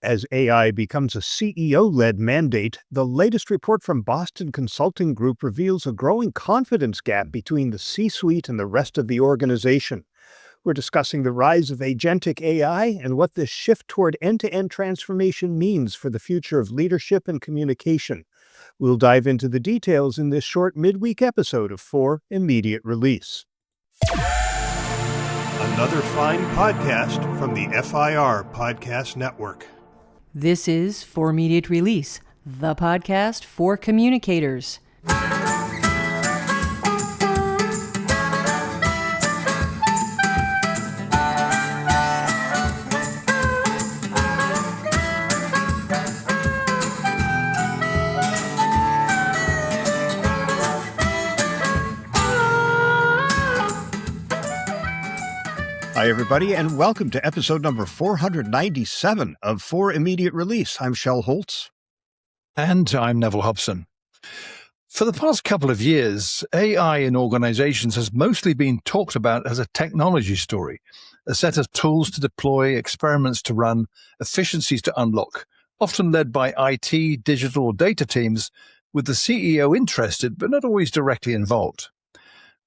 As AI becomes a CEO-led mandate, the latest report from Boston Consulting Group reveals a growing confidence gap between the C-suite and the rest of the organization. We're discussing the rise of Agentic AI and what this shift toward end-to-end transformation means for the future of leadership and communication. We'll dive into the details in this short midweek episode of For Immediate Release. Another fine podcast from the FIR Podcast Network. This is For Immediate Release, the podcast for communicators. Hi, everybody, and welcome to episode number 497 of For Immediate Release. I'm Shel Holtz. And I'm Neville Hobson. For the past couple of years, AI in organizations has mostly been talked about as a technology story, a set of tools to deploy, experiments to run, efficiencies to unlock, often led by IT, digital, or data teams, with the CEO interested but not always directly involved.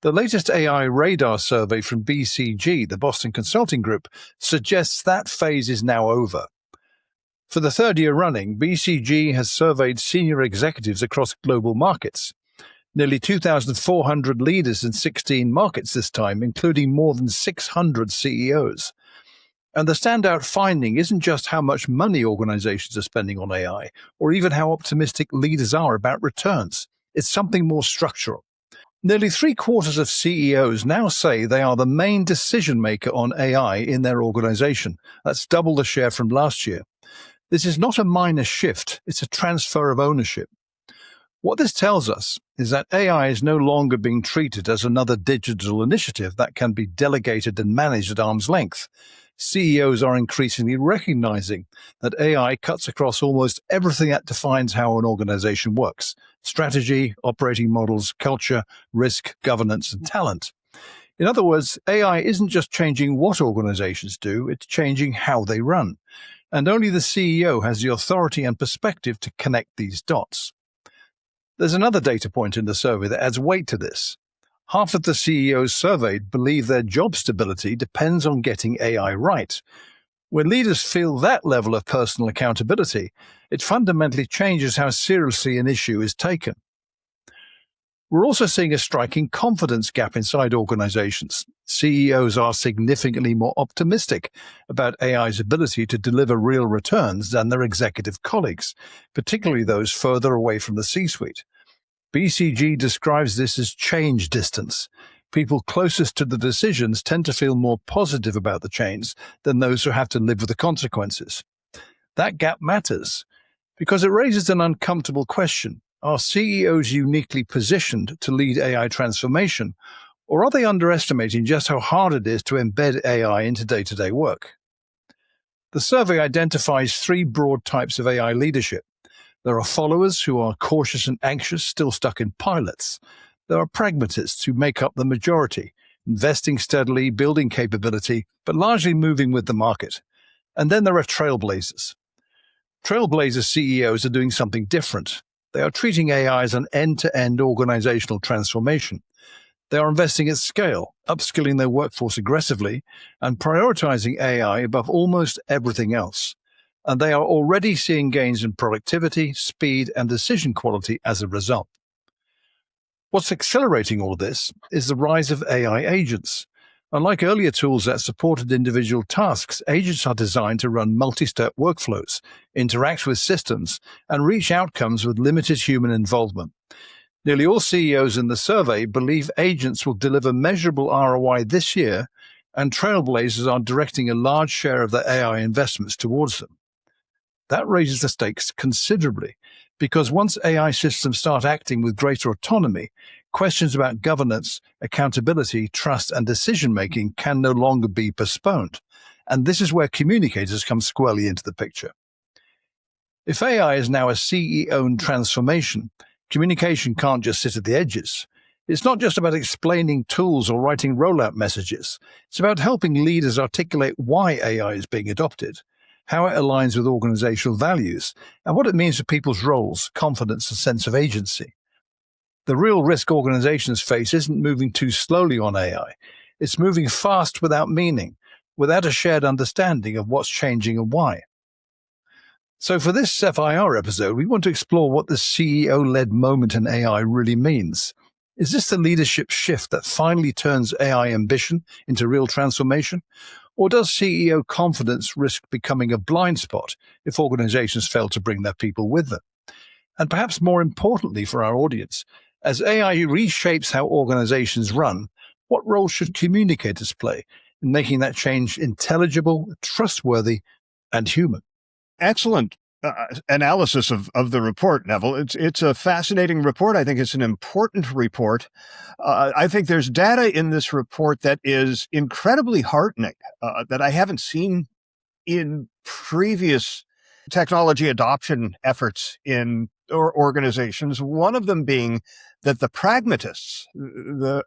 The latest AI Radar survey from BCG, the Boston Consulting Group, suggests that phase is now over. For the third year running, BCG has surveyed senior executives across global markets. Nearly 2,400 leaders in 16 markets this time, including more than 600 CEOs. And the standout finding isn't just how much money organizations are spending on AI, or even how optimistic leaders are about returns. It's something more structural. Nearly 3/4 of CEOs now say they are the main decision maker on AI in their organization. That's double the share from last year. This is not a minor shift, it's a transfer of ownership. What this tells us is that AI is no longer being treated as another digital initiative that can be delegated and managed at arm's length. CEOs are increasingly recognizing that AI cuts across almost everything that defines how an organization works: strategy, operating models, culture, risk, governance, and talent. In other words, AI isn't just changing what organizations do, it's changing how they run. And only the CEO has the authority and perspective to connect these dots. There's another data point in the survey that adds weight to this. Half of the CEOs surveyed believe their job stability depends on getting AI right. When leaders feel that level of personal accountability, it fundamentally changes how seriously an issue is taken. We're also seeing a striking confidence gap inside organizations. CEOs are significantly more optimistic about AI's ability to deliver real returns than their executive colleagues, particularly those further away from the C-suite. BCG describes this as change distance. People closest to the decisions tend to feel more positive about the change than those who have to live with the consequences. That gap matters because it raises an uncomfortable question. Are CEOs uniquely positioned to lead AI transformation, or are they underestimating just how hard it is to embed AI into day-to-day work? The survey identifies 3 broad types of AI leadership. There are followers who are cautious and anxious, still stuck in pilots. There are pragmatists who make up the majority, investing steadily, building capability, but largely moving with the market. And then there are trailblazers. Trailblazer CEOs are doing something different. They are treating AI as an end-to-end organizational transformation. They are investing at scale, upskilling their workforce aggressively, and prioritizing AI above almost everything else. And they are already seeing gains in productivity, speed, and decision quality as a result. What's accelerating all this is the rise of AI agents. Unlike earlier tools that supported individual tasks, agents are designed to run multi-step workflows, interact with systems, and reach outcomes with limited human involvement. Nearly all CEOs in the survey believe agents will deliver measurable ROI this year, and trailblazers are directing a large share of their AI investments towards them. That raises the stakes considerably, because once AI systems start acting with greater autonomy, questions about governance, accountability, trust, and decision-making can no longer be postponed. And this is where communicators come squarely into the picture. If AI is now a CE-owned transformation, communication can't just sit at the edges. It's not just about explaining tools or writing rollout messages. It's about helping leaders articulate why AI is being adopted, how it aligns with organizational values, and what it means for people's roles, confidence, and sense of agency. The real risk organizations face isn't moving too slowly on AI. It's moving fast without meaning, without a shared understanding of what's changing and why. So for this FIR episode, we want to explore what the CEO-led moment in AI really means. Is this the leadership shift that finally turns AI ambition into real transformation? Or does CEO confidence risk becoming a blind spot if organizations fail to bring their people with them? And perhaps more importantly for our audience, as AI reshapes how organizations run, what role should communicators play in making that change intelligible, trustworthy, and human? Excellent analysis of the report, Neville. It's a fascinating report. I think it's an important report. I think there's data in this report that is incredibly heartening that I haven't seen in previous technology adoption efforts in organizations. One of them being that the pragmatists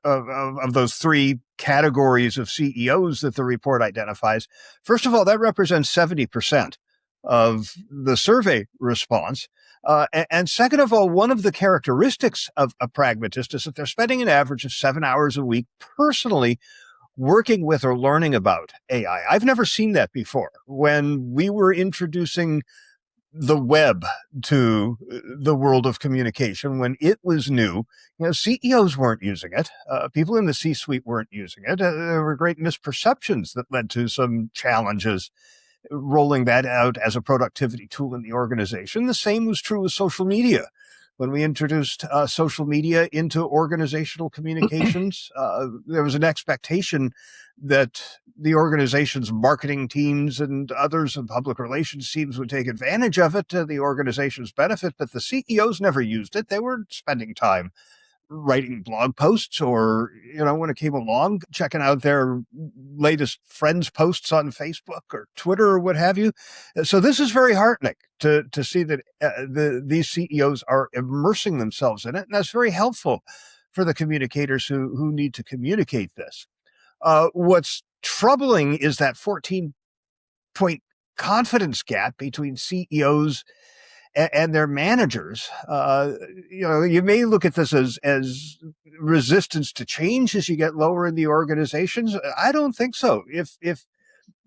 of those three categories of CEOs that the report identifies, first of all, that represents 70% of the survey response. And second of all, one of the characteristics of a pragmatist is that they're spending an average of 7 hours a week personally working with or learning about AI. I've never seen that before. When we were introducing the web to the world of communication, when it was new, CEOs weren't using it. People in the C-suite weren't using it. There were great misperceptions that led to some challenges rolling that out as a productivity tool in the organization. The same was true with social media. When we introduced social media into organizational communications, there was an expectation that the organization's marketing teams and others and public relations teams would take advantage of it to the organization's benefit, but the CEOs never used it. They were spending time writing blog posts or, when it came along, checking out their latest friends' posts on Facebook or Twitter or what have you. So this is very heartening to see that these CEOs are immersing themselves in it. And that's very helpful for the communicators who need to communicate this. What's troubling is that 14-point confidence gap between CEOs and their managers. You may look at this as resistance to change as you get lower in the organizations. I don't think so. If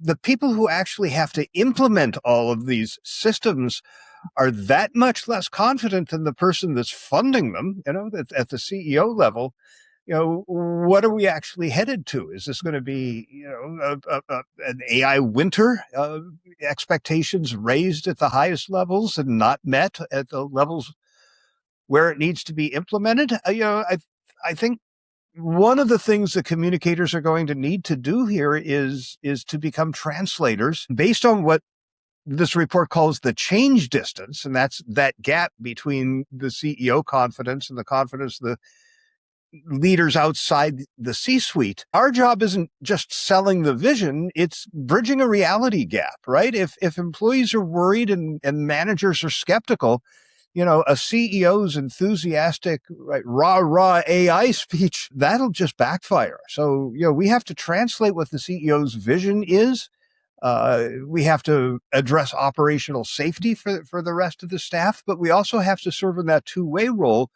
the people who actually have to implement all of these systems are that much less confident than the person that's funding them, at the CEO level, what are we actually headed to? Is this going to be, an AI winter? Expectations raised at the highest levels and not met at the levels where it needs to be implemented? I think one of the things the communicators are going to need to do here is to become translators based on what this report calls the change distance, and that's that gap between the CEO confidence and the confidence of the leaders outside the C-suite. Our job isn't just selling the vision, it's bridging a reality gap, right? If employees are worried and managers are skeptical, a CEO's enthusiastic, right, rah AI speech, that'll just backfire. So, we have to translate what the CEO's vision is. We have to address operational safety for the rest of the staff, but we also have to serve in that two-way role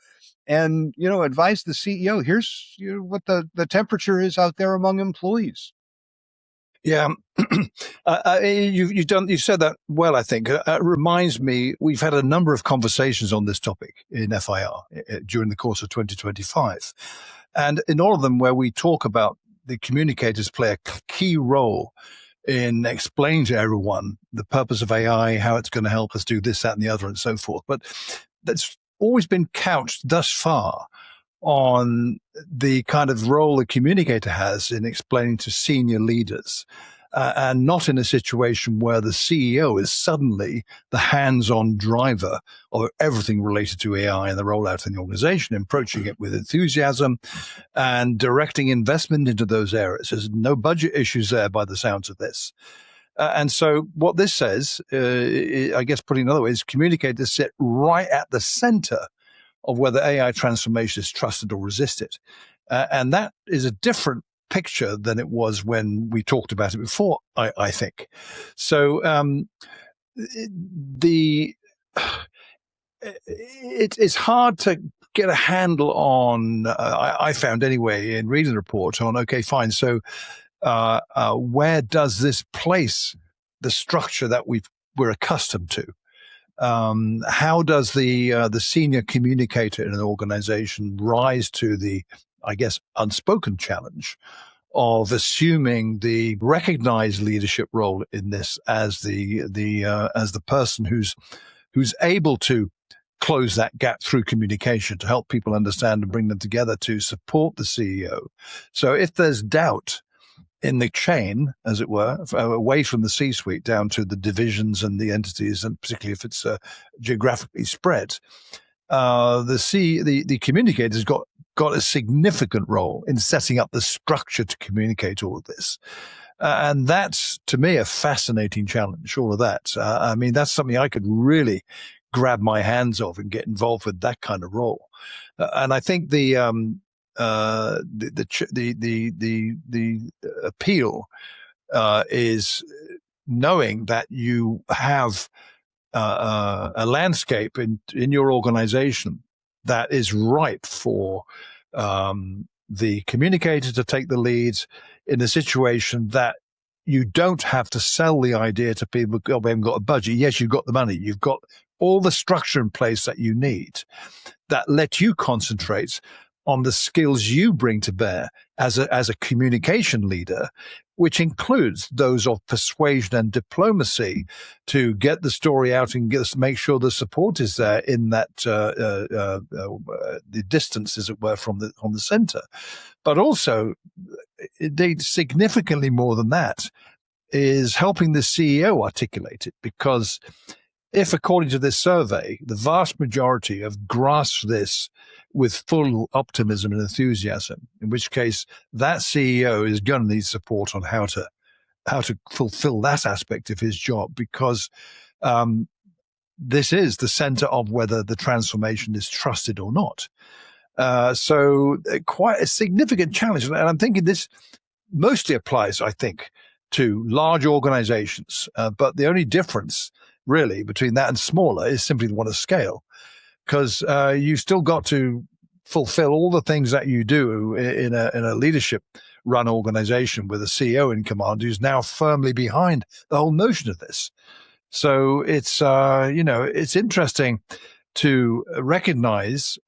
and, advise the CEO, here's what the temperature is out there among employees. Yeah, you've said that well, I think. It reminds me, we've had a number of conversations on this topic in FIR during the course of 2025. And in all of them where we talk about the communicators play a key role in explaining to everyone the purpose of AI, how it's going to help us do this, that, and the other, and so forth. But that's always been couched thus far on the kind of role the communicator has in explaining to senior leaders, and not in a situation where the CEO is suddenly the hands-on driver of everything related to AI and the rollout in the organization, approaching it with enthusiasm and directing investment into those areas. There's no budget issues there by the sounds of this. And so what this says, I guess putting it another way, is communicators sit right at the center of whether AI transformation is trusted or resisted. And that is a different picture than it was when we talked about it before, I think. So it's hard to get a handle on, I found anyway, in reading the report on, okay, fine, so where does this place the structure that we're accustomed to? How does the senior communicator in an organization rise to the, I guess, unspoken challenge of assuming the recognized leadership role in this as the person who's able to close that gap through communication to help people understand and bring them together to support the CEO. So if there's doubt in the chain, as it were, away from the C-suite down to the divisions and the entities, and particularly if it's geographically spread, the communicator's got a significant role in setting up the structure to communicate all of this. And that's, to me, a fascinating challenge, all of that. I mean, that's something I could really grab my hands of and get involved with, that kind of role. And I think the appeal is knowing that you have a landscape in your organization that is ripe for the communicator to take the lead in a situation that you don't have to sell the idea to people, oh, we haven't got a budget. Yes, you've got the money. You've got all the structure in place that you need that let you concentrate on the skills you bring to bear as a communication leader, which includes those of persuasion and diplomacy to get the story out and make sure the support is there in that the distance, as it were, from the center. But also, significantly more than that, is helping the CEO articulate it, because if, according to this survey, the vast majority have grasped this with full optimism and enthusiasm, in which case that CEO is going to need support on how to fulfill that aspect of his job, because this is the center of whether the transformation is trusted or not. So quite a significant challenge. And I'm thinking this mostly applies, I think, to large organizations. But the only difference really between that and smaller is simply the one of scale, because you've still got to fulfill all the things that you do in a leadership run organization with a CEO in command who's now firmly behind the whole notion of this. So it's it's interesting to recognize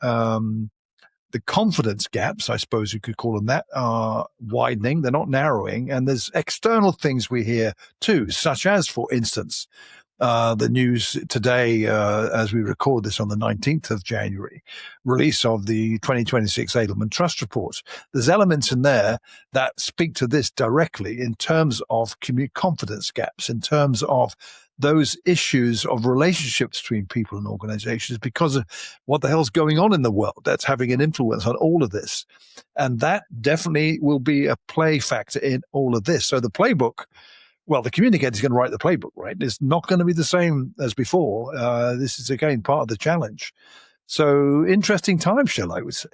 the confidence gaps, I suppose you could call them that, are widening. They're not narrowing. And there's external things we hear too, such as, for instance, the news today, as we record this on the 19th of January, release of the 2026 Edelman Trust Report. There's elements in there that speak to this directly in terms of confidence gaps, in terms of those issues of relationships between people and organizations, because of what the hell's going on in the world that's having an influence on all of this. And that definitely will be a play factor in all of this. So the playbook, well, the communicator is going to write the playbook, right? It's not going to be the same as before. This is, again, part of the challenge. So interesting time, Shel, I would say.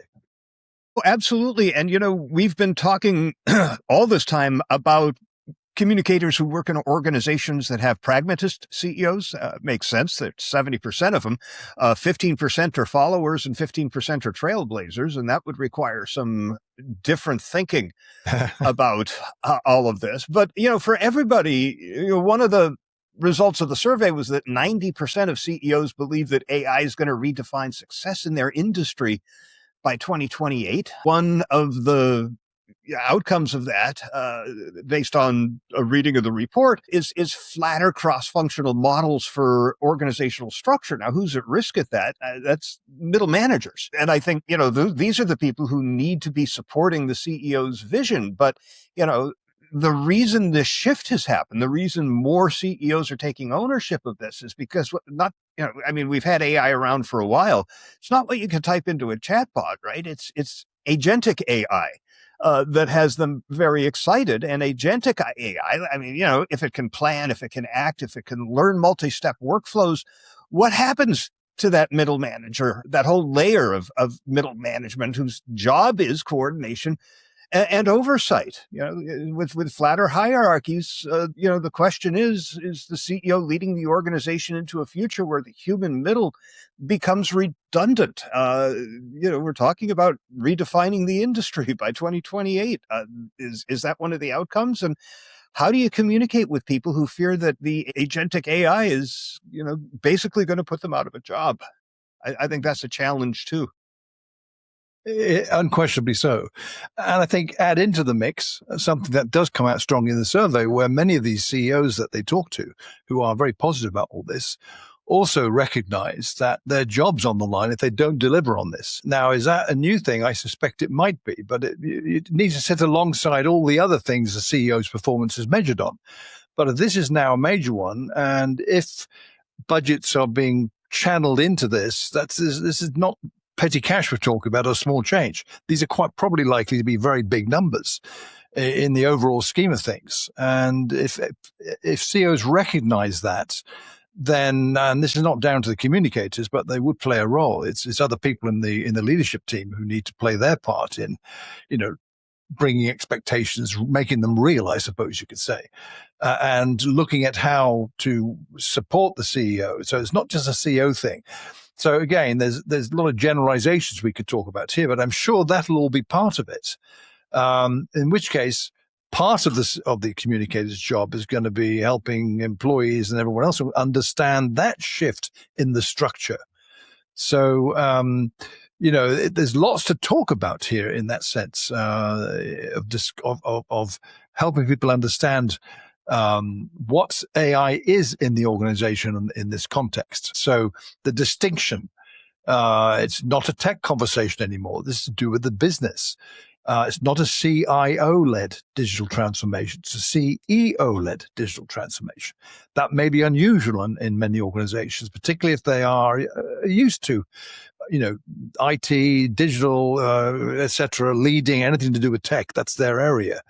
Oh, absolutely. And, we've been talking all this time about communicators who work in organizations that have pragmatist CEOs. Makes sense that 70% of them, 15% are followers and 15% are trailblazers. And that would require some different thinking about all of this. But, for everybody, one of the results of the survey was that 90% of CEOs believe that AI is going to redefine success in their industry by 2028. One of the outcomes of that, based on a reading of the report, is flatter cross-functional models for organizational structure. Now, who's at risk at that? That's middle managers. And I think, these are the people who need to be supporting the CEO's vision. But, the reason this shift has happened, the reason more CEOs are taking ownership of this is because we've had AI around for a while. It's not what you can type into a chatbot, right? It's Agentic AI. That has them very excited. And Agentic AI, if it can plan, if it can act, if it can learn multi-step workflows, what happens to that middle manager, that whole layer of middle management whose job is coordination and oversight. With flatter hierarchies, the question is the CEO leading the organization into a future where the human middle becomes redundant? We're talking about redefining the industry by 2028. Is that one of the outcomes? And how do you communicate with people who fear that the agentic AI is, basically going to put them out of a job? I think that's a challenge too. Unquestionably so. And I think add into the mix something that does come out strong in the survey, where many of these CEOs that they talk to, who are very positive about all this, also recognize that their job's on the line if they don't deliver on this. Now, is that a new thing? I suspect it might be, but it needs to sit alongside all the other things the CEO's performance is measured on. But this is now a major one, and if budgets are being channeled into this is not petty cash we're talking about or small change. These are quite probably likely to be very big numbers in the overall scheme of things. And if CEOs recognize that, then, and this is not down to the communicators, but they would play a role. It's other people in the leadership team who need to play their part in, bringing expectations, making them real, I suppose you could say, and looking at how to support the CEO. So it's not just a CEO thing. So again, there's a lot of generalizations we could talk about here, but I'm sure that'll all be part of it. In which case, part of the communicator's job is going to be helping employees and everyone else understand that shift in the structure. So, there's lots to talk about here in that sense of helping people understand what AI is in the organization in this context. So the distinction, it's not a tech conversation anymore. This is to do with the business. It's not a CIO-led digital transformation. It's a CEO-led digital transformation. That may be unusual in many organizations, particularly if they are used to, IT, digital, etc., leading anything to do with tech. That's their area.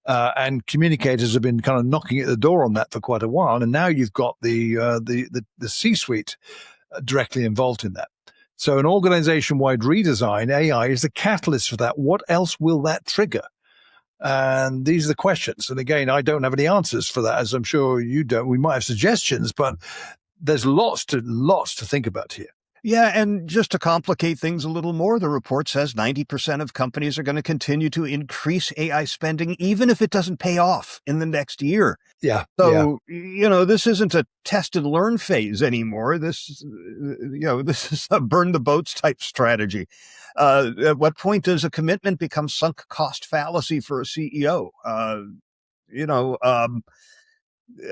And communicators have been kind of knocking at the door on that for quite a while. And now you've got the C-suite directly involved in that. So an organization-wide redesign, AI is the catalyst for that. What else will that trigger? And these are the questions. And again, I don't have any answers for that, as I'm sure you don't. We might have suggestions, but there's lots to think about here. Yeah, and just to complicate things a little more, the report says 90% of companies are going to continue to increase AI spending, even if it doesn't pay off in the next year. Yeah. So, this isn't a test and learn phase anymore. This is a burn the boats type strategy. At what point does a commitment become sunk cost fallacy for a CEO?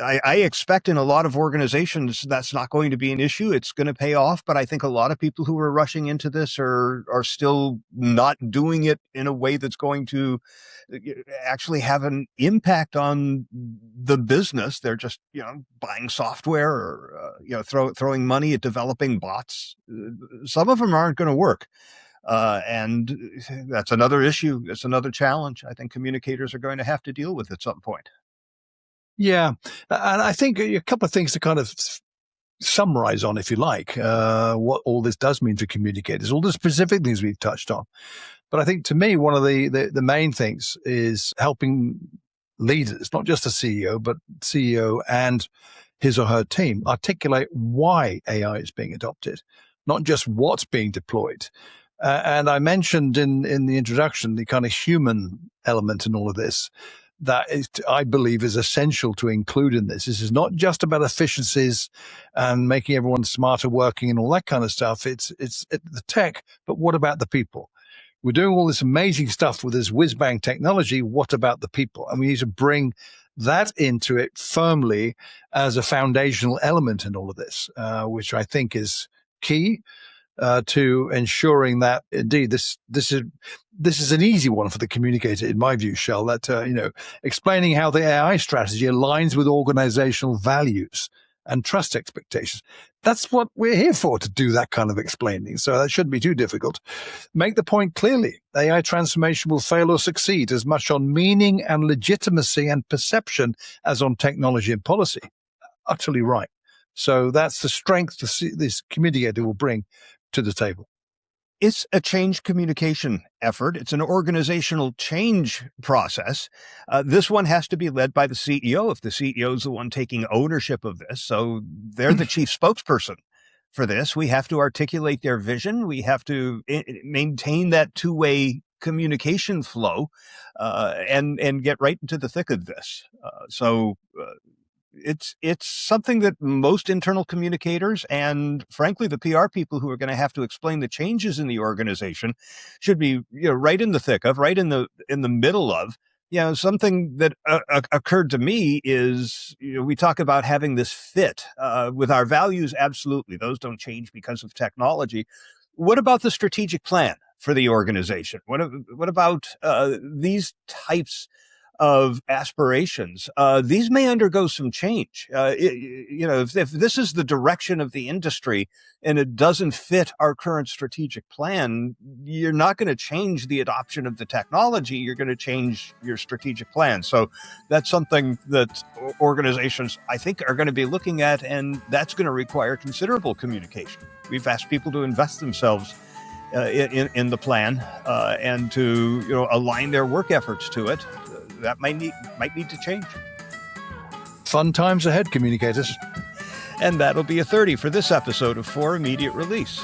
I expect in a lot of organizations that's not going to be an issue. It's going to pay off, but I think a lot of people who are rushing into this are still not doing it in a way that's going to actually have an impact on the business. They're just buying software or throwing money at developing bots. Some of them aren't going to work. And that's another issue. It's another challenge I think communicators are going to have to deal with at some point. Yeah. And I think a couple of things to kind of summarize on, if you like, what all this does mean for communicators, all the specific things we've touched on. But I think to me, one of the main things is helping leaders, not just the CEO, but CEO and his or her team articulate why AI is being adopted, not just what's being deployed. And I mentioned in the introduction the kind of human element in all of this. That is, I believe, is essential to include in this. This is not just about efficiencies and making everyone smarter working and all that kind of stuff. It's the tech, but what about the people? We're doing all this amazing stuff with this whiz-bang technology. What about the people? And we need to bring that into it firmly as a foundational element in all of this, which I think is key to ensuring that indeed this is an easy one for the communicator, in my view, Shel, that explaining how the AI strategy aligns with organizational values and trust expectations. That's what we're here for, to do that kind of explaining. So that shouldn't be too difficult. Make the point clearly. AI transformation will fail or succeed as much on meaning and legitimacy and perception as on technology and policy. Utterly right. So that's the strength this communicator will bring to the table. It's a change communication effort. It's an organizational change process. This one has to be led by the CEO if the CEO is the one taking ownership of this. So they're the chief spokesperson for this. We have to articulate their vision. We have to maintain that two-way communication flow and get right into the thick of this. It's something that most internal communicators and frankly the PR people who are going to have to explain the changes in the organization should be right in the thick of, right in the middle of. Something that occurred to me is we talk about having this fit with our values. Absolutely, those don't change because of technology. What about the strategic plan for the organization? What about these types of aspirations? These may undergo some change. If this is the direction of the industry and it doesn't fit our current strategic plan, you're not going to change the adoption of the technology. You're going to change your strategic plan. So that's something that organizations, I think, are going to be looking at, and that's going to require considerable communication. We've asked people to invest themselves in the plan and to align their work efforts to it. That might need to change. Fun times ahead, communicators. And that'll be a 30 for this episode of For Immediate Release.